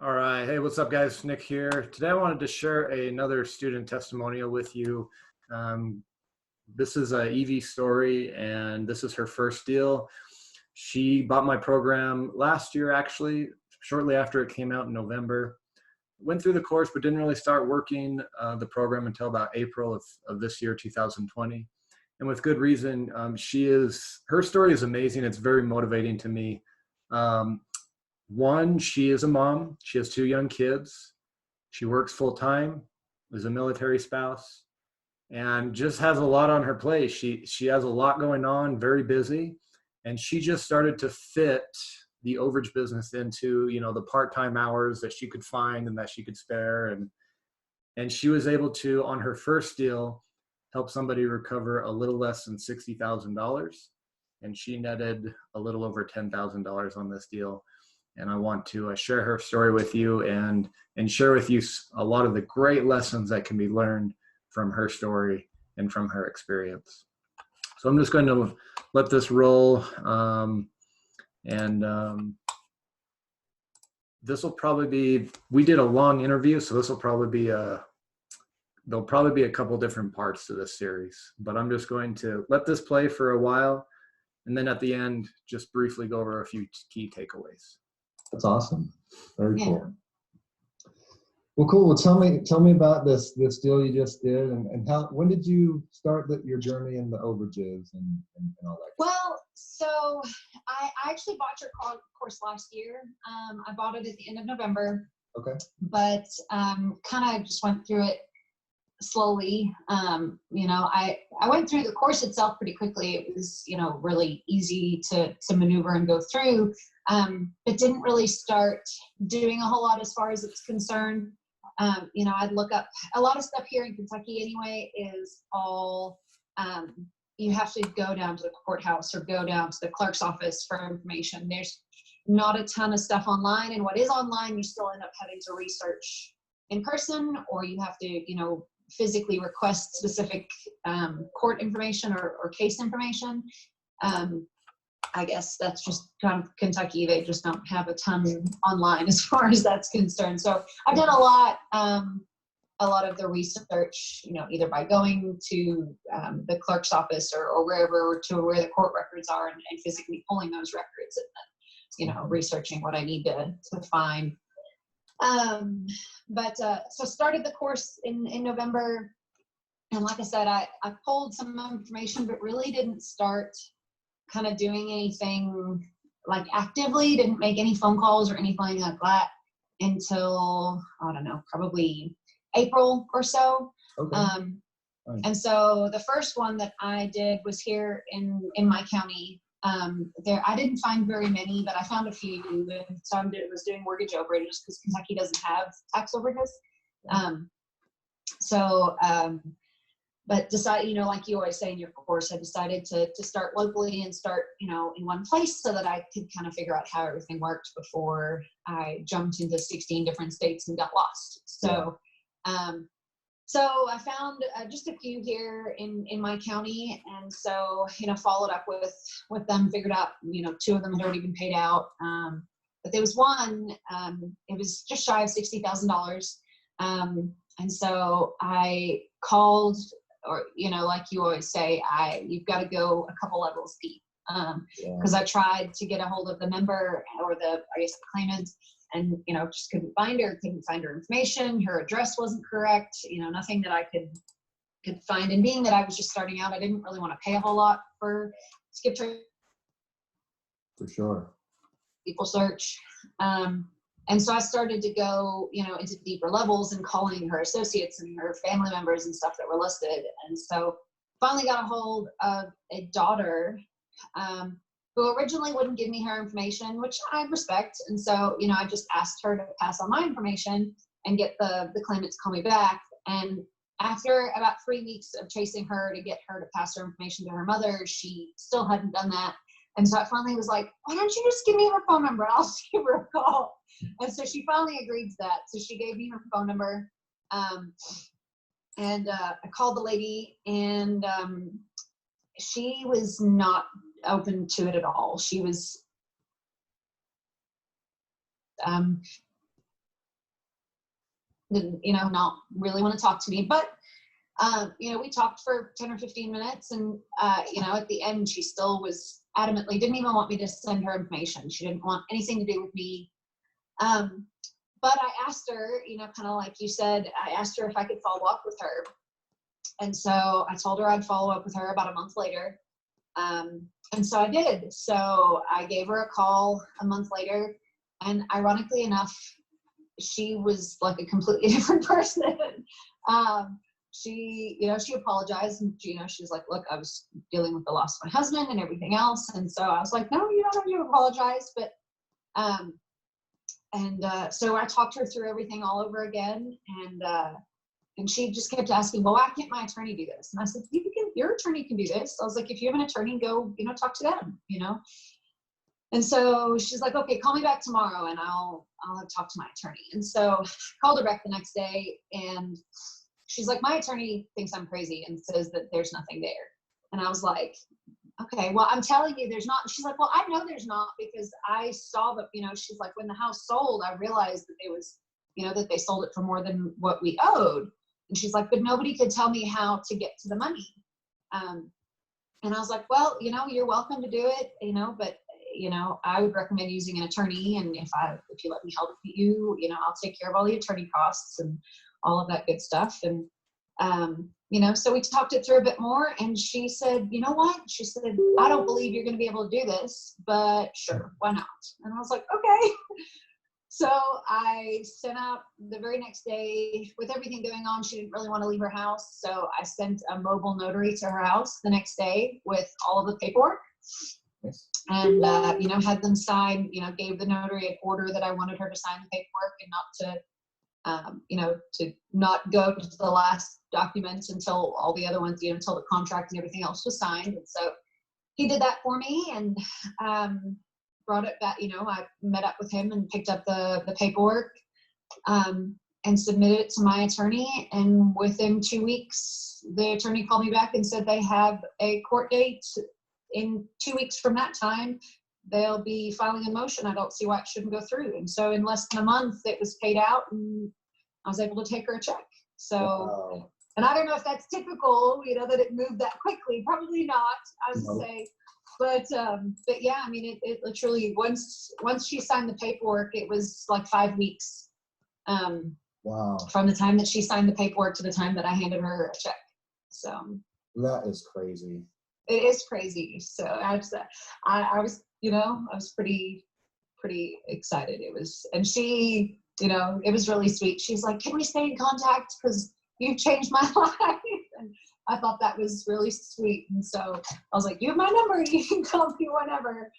All right. Hey, what's up, guys? Nick here. Today I wanted to share another student testimonial with you. Um, this is a Evie story, and this is her first deal. She bought my program last year, actually, shortly after it came out in November. Went through the course, but didn't really start working the program until about April of this year, 2020. And with good reason. Her story is amazing. It's very motivating to me. Um, One, she is a mom. She has two young kids. She works full time, is a military spouse, and just has a lot on her plate. She has a lot going on, very busy, and she just started to fit the overage business into the part-time hours that she could find and that she could spare, and she was able to, on her first deal, help somebody recover a little less than $60,000, and she netted a little over $10,000 on this deal. And I want to share her story with you and share with you a lot of the great lessons that can be learned from her story and from her experience. So I'm just going to let this roll, and this will probably be, we did a long interview, so this will probably be there'll probably be a couple different parts to this series, but I'm just going to let this play for a while, and then at the end, just briefly go over a few key takeaways. That's awesome. Very cool. Well, cool. Well, tell me about this deal you just did, and when did you start your journey in the overages and all that? Well, so I actually bought your course last year. I bought it at the end of November. Okay. But kind of just went through it slowly. I went through the course itself pretty quickly. It was, really easy to maneuver and go through. But didn't really start doing a whole lot as far as it's concerned. I'd look up a lot of stuff here in Kentucky anyway, is all, you have to go down to the courthouse or go down to the clerk's office for information. There's not a ton of stuff online, and what is online, you still end up having to research in person, or you have to, physically request specific court information or case information. I guess that's just kind of Kentucky. They just don't have a ton online as far as that's concerned. So I've done a lot of the research, either by going to the clerk's office or wherever, to where the court records are, and physically pulling those records and then, researching what I need to find. So started the course in November. And like I said, I pulled some information, but really didn't start kind of doing anything like actively, didn't make any phone calls or anything like that until, I don't know, probably April or so. Okay. And so the first one that I did was here in my county. I didn't find very many, but I found a few. And so I was doing mortgage overages because Kentucky doesn't have tax overages. But decided, like you always say in your course, I decided to start locally and start, in one place so that I could kind of figure out how everything worked before I jumped into 16 different states and got lost. So, So I found just a few here in my county, and so followed up with them. Figured out 2 of them had already been paid out, but there was one. It was just shy of $60,000, and so I called, or like you always say, you've got to go a couple levels deep, because I tried to get a hold of the member or the claimant. And, just couldn't find her information. Her address wasn't correct, nothing that I could find. And being that I was just starting out, I didn't really want to pay a whole lot for skip trace. For sure. People search. And so I started to go, into deeper levels and calling her associates and her family members and stuff that were listed. And so finally got a hold of a daughter, who originally wouldn't give me her information, which I respect. And so, I just asked her to pass on my information and get the claimant to call me back. And after about 3 weeks of chasing her to get her to pass her information to her mother, she still hadn't done that. And so I finally was like, why don't you just give me her phone number? I'll give her a call. And so she finally agreed to that. So she gave me her phone number. And I called the lady, and she was not open to it at all. She was didn't, not really want to talk to me, but, we talked for 10 or 15 minutes and, at the end, she still was adamantly, didn't even want me to send her information. She didn't want anything to do with me. But I asked her, kind of like you said, I asked her if I could follow up with her. And so I told her I'd follow up with her about a month later. And so I did. So I gave her a call a month later, and ironically enough, she was like a completely different person. She apologized, and she was like, look, I was dealing with the loss of my husband and everything else. And so I was like, no, you don't have to apologize. But, so I talked her through everything all over again. And she just kept asking, well, why can't my attorney do this? And I said, your attorney can do this. I was like, if you have an attorney, go, talk to them, And so she's like, okay, call me back tomorrow and I'll talk to my attorney. And so I called her back the next day, and she's like, my attorney thinks I'm crazy and says that there's nothing there. And I was like, okay, well, I'm telling you there's not. She's like, well, I know there's not because I saw that, she's like, when the house sold, I realized that it was, that they sold it for more than what we owed. And she's like, but nobody could tell me how to get to the money. And I was like, well, you're welcome to do it, but, I would recommend using an attorney. And if you let me help you, I'll take care of all the attorney costs and all of that good stuff. And, so we talked it through a bit more, and she said, you know what? She said, I don't believe you're going to be able to do this, but sure, why not? And I was like, okay. So I sent out the very next day with everything going on. She didn't really want to leave her house. So I sent a mobile notary to her house the next day with all of the paperwork. And, had them sign, gave the notary an order that I wanted her to sign the paperwork and not to not go to the last document until all the other ones, until the contract and everything else was signed. And so he did that for me, and brought it back. I met up with him and picked up the paperwork and submitted it to my attorney. And within 2 weeks, the attorney called me back and said they have a court date in 2 weeks from that time. They'll be filing a motion. I don't see why it shouldn't go through. And so in less than a month, it was paid out, and I was able to take her a check. So, wow. And I don't know if that's typical, that it moved that quickly. Probably not, I would say. But yeah, I mean, it literally, once she signed the paperwork, it was like 5 weeks. Wow. From the time that she signed the paperwork to the time that I handed her a check. So. That is crazy. It is crazy. So I was, I was pretty excited. It was, and she, it was really sweet. She's like, can we stay in contact? Because you've changed my life. And I thought that was really sweet. And so I was like, you have my number. You can call me whenever.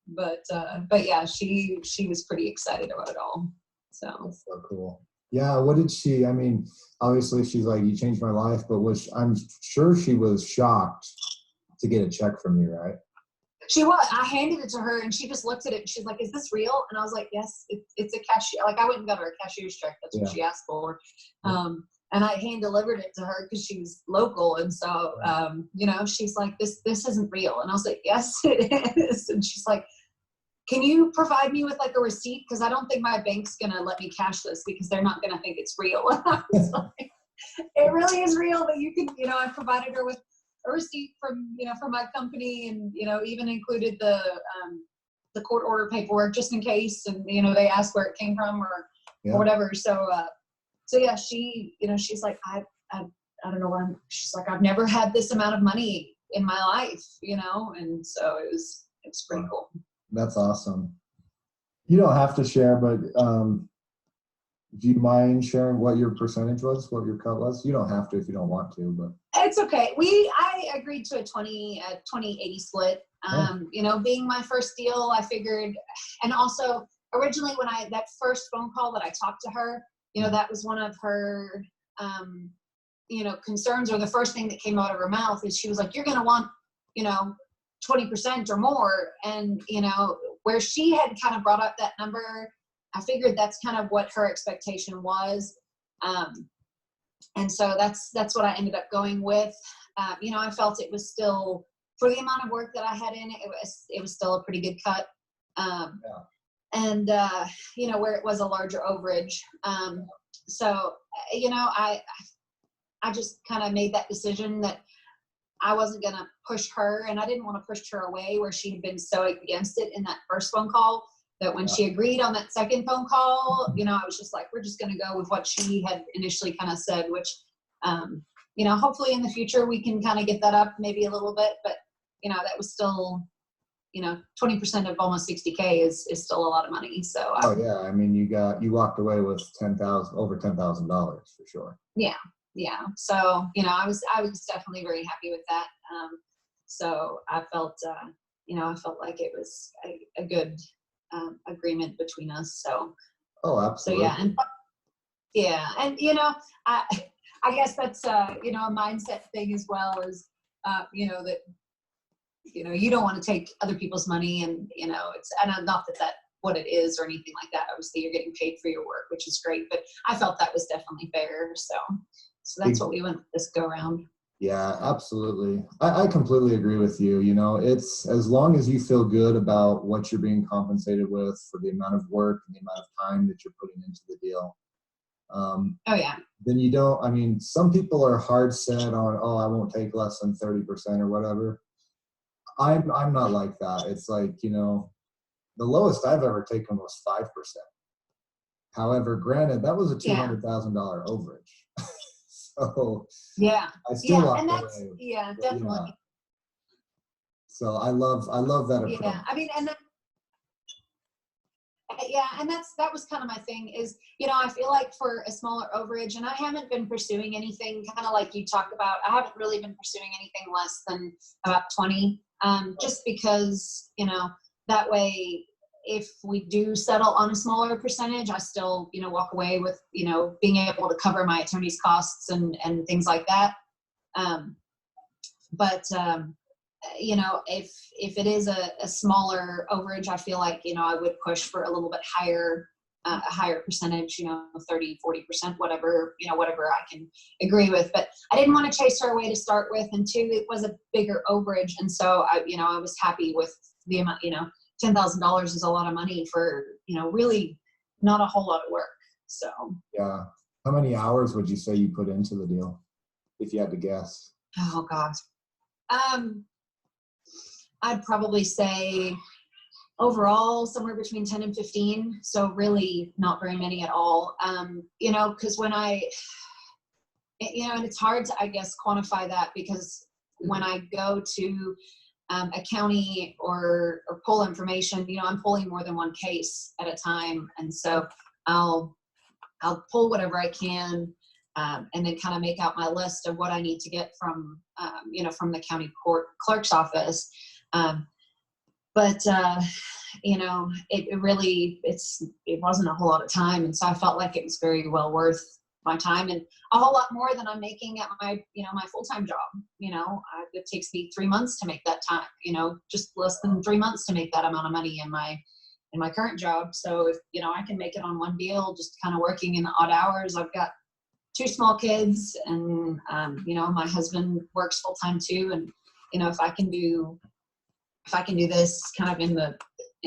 But yeah, she was pretty excited about it all. So. That's so cool. Yeah. What did she, obviously she's like, you changed my life, but I'm sure she was shocked to get a check from you, right? She was. I handed it to her, and she just looked at it, and she's like, is this real? And I was like, yes, it's a cashier. Like, I went and got her a cashier's check. That's what she asked for. And I hand delivered it to her because she was local. And so, she's like, this isn't real. And I was like, yes, it is. And she's like, can you provide me with like a receipt? Because I don't think my bank's going to let me cash this because they're not going to think it's real. I was like, it really is real, but you can, I provided her with a receipt from my company, and, even included the court order paperwork just in case. And, they asked where it came from or whatever. So yeah, she, she's like, I don't know where she's like, I've never had this amount of money in my life, and so it's pretty cool. That's awesome. You don't have to share, but do you mind sharing what your percentage was, what your cut was? You don't have to if you don't want to, but it's okay. I agreed to a 20-80 split. Being my first deal, I figured, and also originally when that first phone call that I talked to her, that was one of her, concerns, or the first thing that came out of her mouth is she was like, you're going to want, 20% or more. And, where she had kind of brought up that number, I figured that's kind of what her expectation was. And so that's what I ended up going with. I felt it was still, for the amount of work that I had in it, it was still a pretty good cut. and you know, where it was a larger overage. So, you know, I just kind of made that decision that I wasn't going to push her, and I didn't want to push her away where she had been so against it in that first phone call, that when she agreed on that second phone call, you know, I was just like, we're just going to go with what she had initially kind of said, which, you know, hopefully in the future we can kind of get that up maybe a little bit, but you know, that was still, you know, 20% of almost 60K is still a lot of money. So, Oh yeah. I mean, you walked away with over $10,000 for sure. yeah. Yeah. So, you know, I was definitely very happy with that. So I felt, you know, I felt like it was a good agreement between us. So, Oh, absolutely. so and you know, I guess that's you know, a mindset thing as well, as you know, that, you know, you don't want to take other people's money, and you know, and not that what it is or anything like that. Obviously, you're getting paid for your work, which is great, but I felt that was definitely fair. So that's what we went this go around. Yeah, absolutely. I completely agree with you. You know, it's as long as you feel good about what you're being compensated with for the amount of work and the amount of time that you're putting into the deal. Oh yeah. Then you don't, I mean, some people are hard set on, oh, I won't take less than 30% or whatever. I'm not like that. It's like, you know, the lowest I've ever taken was 5%. However, granted, that was a $200,000 overage. So yeah, I still walked and that's away. definitely. Yeah. So I love that approach. Yeah, I mean, and that was kind of my thing is, you know, I feel like for a smaller overage, and I haven't been pursuing anything kind of like you talked about. I haven't really been pursuing anything less than about 20, just because, you know, that way, if we do settle on a smaller percentage, I still, you know, walk away with, you know, being able to cover my attorney's costs and things like that. But you know, if it is a smaller overage, I feel like, you know, I would push for a little bit higher, a higher percentage, you know, 30, 40%, whatever, you know, whatever I can agree with. But I didn't want to chase her away to start with. And two, it was a bigger overage. And so you know, I was happy with the amount, you know, $10,000 is a lot of money for, you know, really not a whole lot of work. So. Yeah. How many hours would you say you put into the deal, if you had to guess? Oh gosh. I'd probably say overall somewhere between 10 and 15. So really not very many at all. You know, because when you know, and it's hard to, I guess, quantify that, because when I go to a county or pull information, you know, I'm pulling more than one case at a time. And so I'll pull whatever I can, and then kind of make out my list of what I need to get from, you know, from the county court clerk's office. But you know, it really, it wasn't a whole lot of time. And so I felt like it was very well worth my time, and a whole lot more than I'm making at my, you know, my full-time job. You know, it takes me 3 months to make that time, you know, just less than 3 months to make that amount of money in my current job. So if, you know, I can make it on one deal, just kind of working in the odd hours. I've got 2 small kids, and you know, my husband works full-time too. And, you know, if I can do this kind of in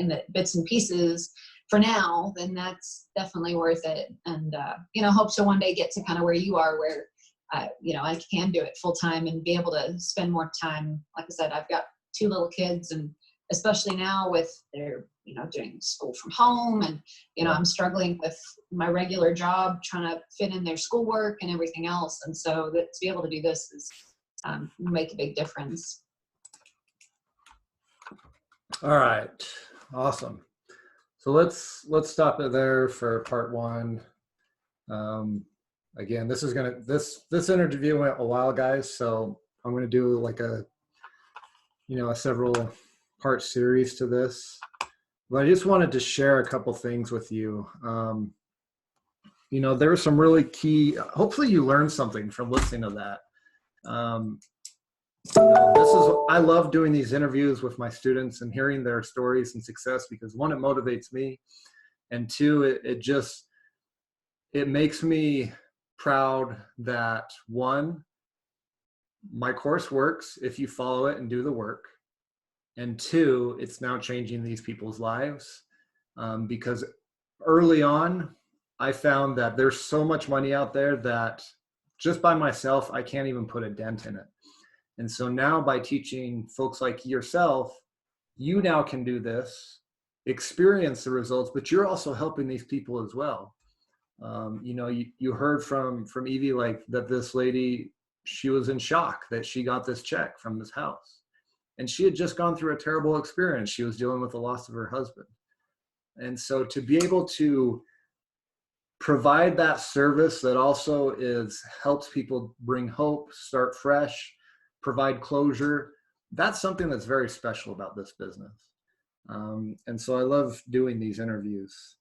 the bits and pieces for now, then that's definitely worth it. And, you know, hope to one day get to kind of where you are, where, you know, I can do it full time and be able to spend more time. Like I said, I've got 2 little kids, and especially now with their, you know, doing school from home, and, you know, I'm struggling with my regular job, trying to fit in their schoolwork and everything else. And so that to be able to do this is, make a big difference. All right, awesome. So let's stop it there for part 1. Again, this interview went a while, guys. So I'm going to do like a several part series to this. But I just wanted to share a couple things with you. You know, there were some really key. Hopefully, you learned something from listening to that. You know, I love doing these interviews with my students and hearing their stories and success, because 1, it motivates me, and 2, it makes me proud that 1, my course works if you follow it and do the work, and 2, it's now changing these people's lives. because early on, I found that there's so much money out there that just by myself, I can't even put a dent in it. And so now by teaching folks like yourself, you now can do this, experience the results, but you're also helping these people as well. You know, you heard from Evie, like that this lady, she was in shock that she got this check from this house. And she had just gone through a terrible experience. She was dealing with the loss of her husband. And so to be able to provide that service that also helps people bring hope, start fresh, provide closure, that's something that's very special about this business. And so I love doing these interviews.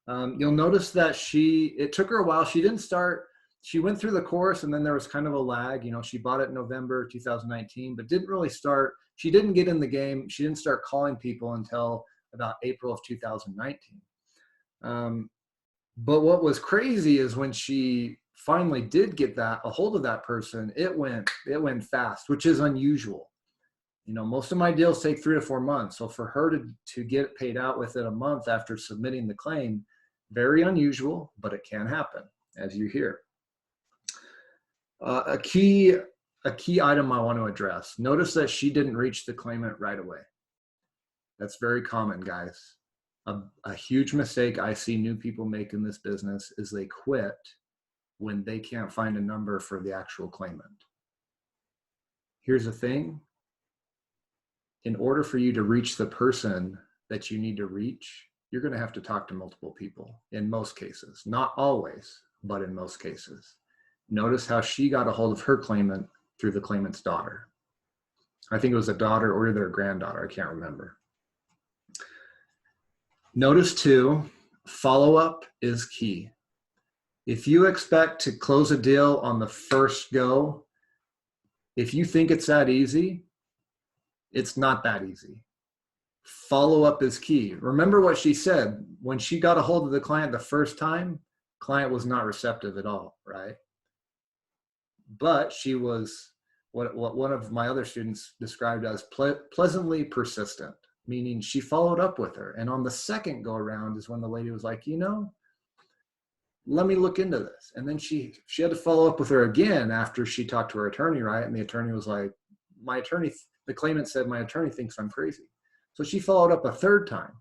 You'll notice that it took her a while. She went through the course and then there was kind of a lag. You know, she bought it in November 2019, but didn't really start. She didn't get in the game. She didn't start calling people until about April of 2019. But what was crazy is when she finally did get a hold of that person, it went fast, which is unusual. You know, most of my deals take 3 to 4 months. So for her to get paid out within a month after submitting the claim, very unusual, but it can happen, as you hear. A key item I want to address. Notice that she didn't reach the claimant right away. That's very common, guys. A huge mistake I see new people make in this business is they quit when they can't find a number for the actual claimant. Here's the thing. In order for you to reach the person that you need to reach, you're going to have to talk to multiple people in most cases. Not always, but in most cases. Notice how she got a hold of her claimant through the claimant's daughter. I think it was a daughter or their granddaughter. I can't remember. Notice too, follow-up is key. If you expect to close a deal on the first go, if you think it's that easy, it's not that easy. Follow-up is key. Remember what she said. When she got a hold of the client the first time, client was not receptive at all, right? But she was what one of my other students described as pleasantly persistent, meaning she followed up with her. And on the second go around is when the lady was like, you know, let me look into this. And then she had to follow up with her again after she talked to her attorney, right? And the attorney was like, the claimant said, my attorney thinks I'm crazy. So she followed up a third time.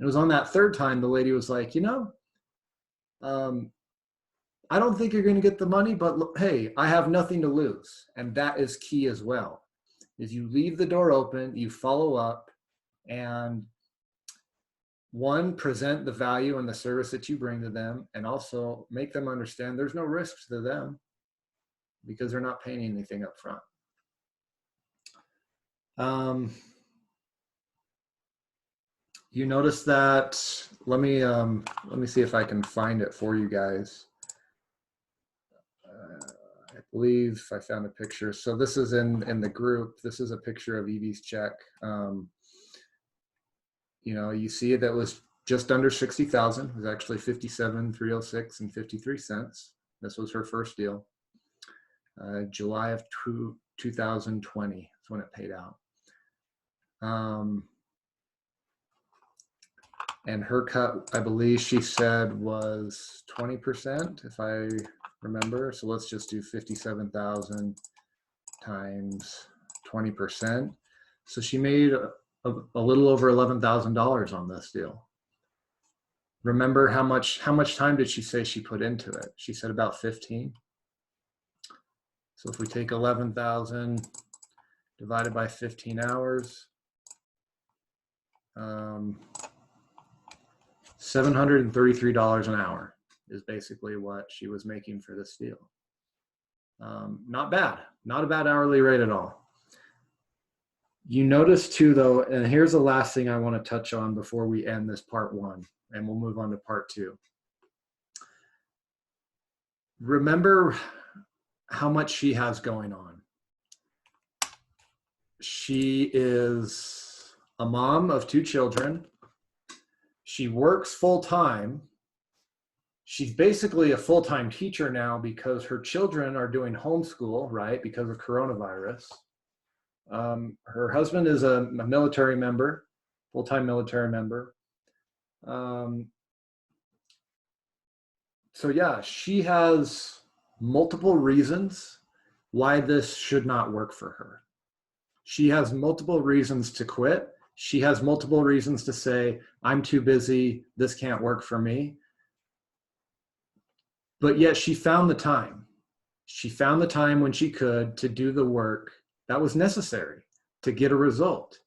It was on that third time the lady was like, you know, I don't think you're going to get the money, but hey, I have nothing to lose. And that is key as well, is you leave the door open, you follow up, and one, present the value and the service that you bring to them, and also make them understand there's no risks to them because they're not paying anything up front. You notice that, let me see if I can find it for you guys. I believe I found a picture. So this is in the group. This is a picture of Evie's check. You know, you see that was just under 60,000. It was actually 57,306 and 53 cents. This was her first deal. July of 2020 is when it paid out. And her cut, I believe she said, was 20%, if I remember. So let's just do 57,000 times 20%. So she made a little over $11,000 on this deal. Remember how much time did she say she put into it? She said about 15. So if we take 11,000 divided by 15 hours, $733 an hour is basically what she was making for this deal. Not bad, not a bad hourly rate at all. You notice too though, and here's the last thing I want to touch on before we end this part one, and we'll move on to part two. Remember how much she has going on. She is a mom of 2 children. She works full-time. She's basically a full-time teacher now because her children are doing homeschool, right, because of coronavirus. Her husband is a military member, full-time military member. So yeah, she has multiple reasons why this should not work for her. She has multiple reasons to quit. She has multiple reasons to say, I'm too busy, this can't work for me. But yet she found the time. She found the time when she could to do the work that was necessary to get a result.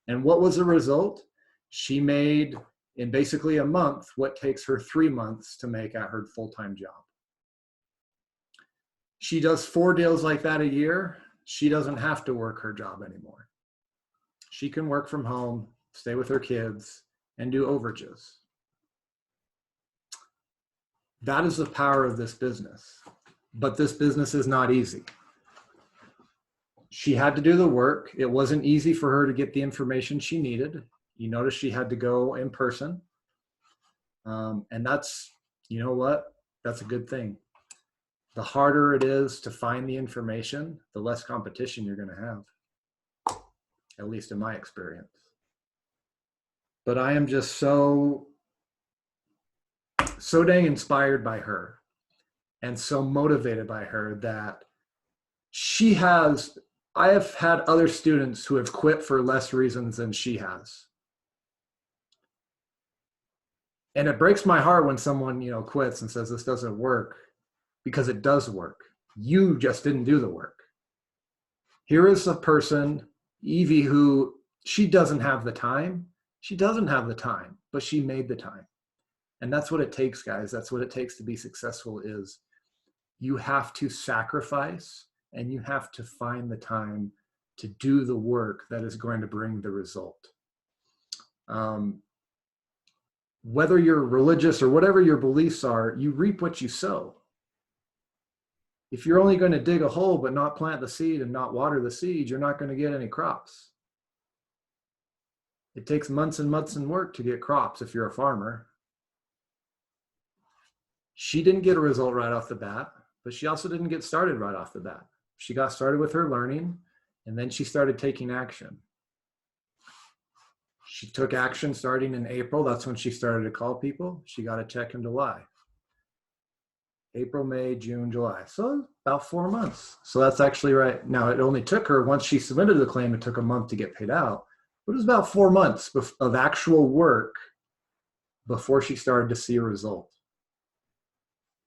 And what was the result? She made in basically a month what takes her 3 months to make at her full-time job. She does 4 deals like that a year. She doesn't have to work her job anymore. She can work from home, stay with her kids, and do overages. That is the power of this business. But this business is not easy. She had to do the work. It wasn't easy for her to get the information she needed. You notice she had to go in person. And that's, you know what? That's a good thing. The harder it is to find the information, the less competition you're going to have, at least in my experience. But I am just so dang inspired by her and so motivated by her that I have had other students who have quit for less reasons than she has. And it breaks my heart when someone, quits and says this doesn't work, because it does work. You just didn't do the work. Here is a person, Evie, who she doesn't have the time. She doesn't have the time, but she made the time. And that's what it takes, guys. That's what it takes to be successful. Is you have to sacrifice and you have to find the time to do the work that is going to bring the result. Whether you're religious or whatever your beliefs are, you reap what you sow. If you're only going to dig a hole but not plant the seed and not water the seed, you're not going to get any crops. It takes months and months and work to get crops if you're a farmer. She didn't get a result right off the bat, but she also didn't get started right off the bat. She got started with her learning, and then she started taking action. She took action starting in April. That's when she started to call people. She got a check in July. April, May, June, July. So about 4 months. So that's actually right. Now, it only took her, once she submitted the claim, it took a month to get paid out. But it was about 4 months of actual work before she started to see a result.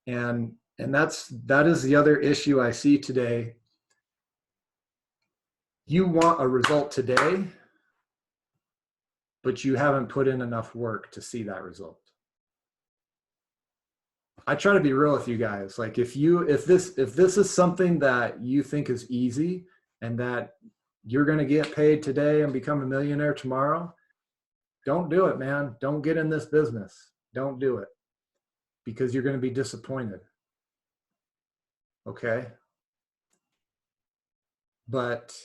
And that is the other issue I see today. You want a result today, but you haven't put in enough work to see that result. I try to be real with you guys. Like if this is something that you think is easy and that you're going to get paid today and become a millionaire tomorrow, don't do it, man. Don't get in this business. Don't do it, because you're going to be disappointed. Okay? But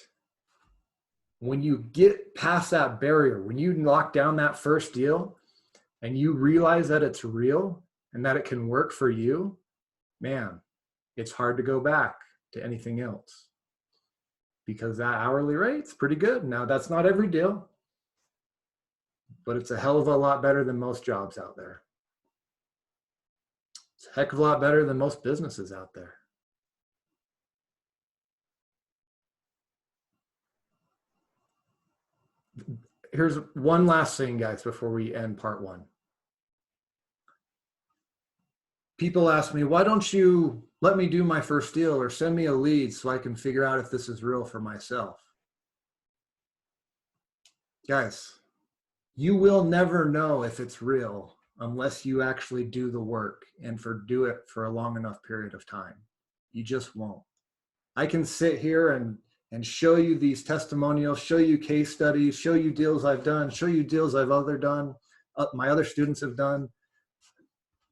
when you get past that barrier, when you lock down that first deal and you realize that it's real and that it can work for you, man, it's hard to go back to anything else, because that hourly rate's pretty good. Now, that's not every deal, but it's a hell of a lot better than most jobs out there. It's a heck of a lot better than most businesses out there. Here's one last thing, guys, before we end part 1. People ask me, why don't you let me do my first deal or send me a lead so I can figure out if this is real for myself? Guys, you will never know if it's real unless you actually do the work and do it for a long enough period of time. You just won't. I can sit here and show you these testimonials, show you case studies, show you deals I've done, show you deals my other students have done.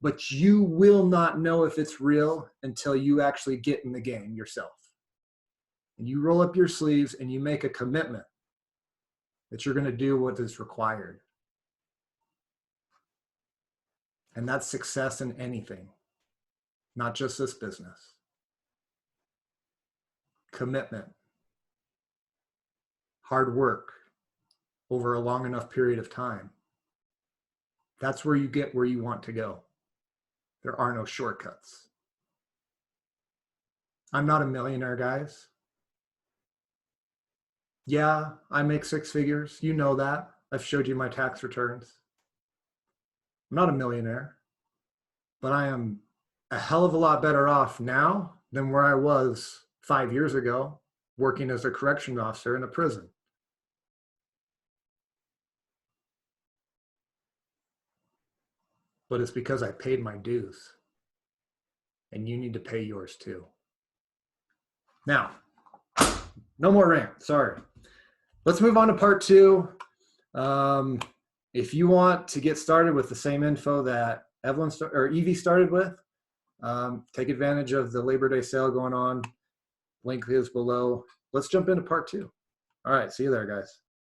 But you will not know if it's real until you actually get in the game yourself. And you roll up your sleeves and you make a commitment that you're going to do what is required. And that's success in anything, not just this business. Commitment, hard work over a long enough period of time. That's where you get where you want to go. There are no shortcuts. I'm not a millionaire, guys. Yeah, I make 6 figures. You know that. I've showed you my tax returns. I'm not a millionaire, but I am a hell of a lot better off now than where I was 5 years ago working as a corrections officer in a prison. But it's because I paid my dues. And you need to pay yours too. Now, no more rant, sorry. Let's move on to part 2. If you want to get started with the same info that Evelynne or Evie started with, take advantage of the Labor Day sale going on. Link is below. Let's jump into part 2. All right, see you there, guys.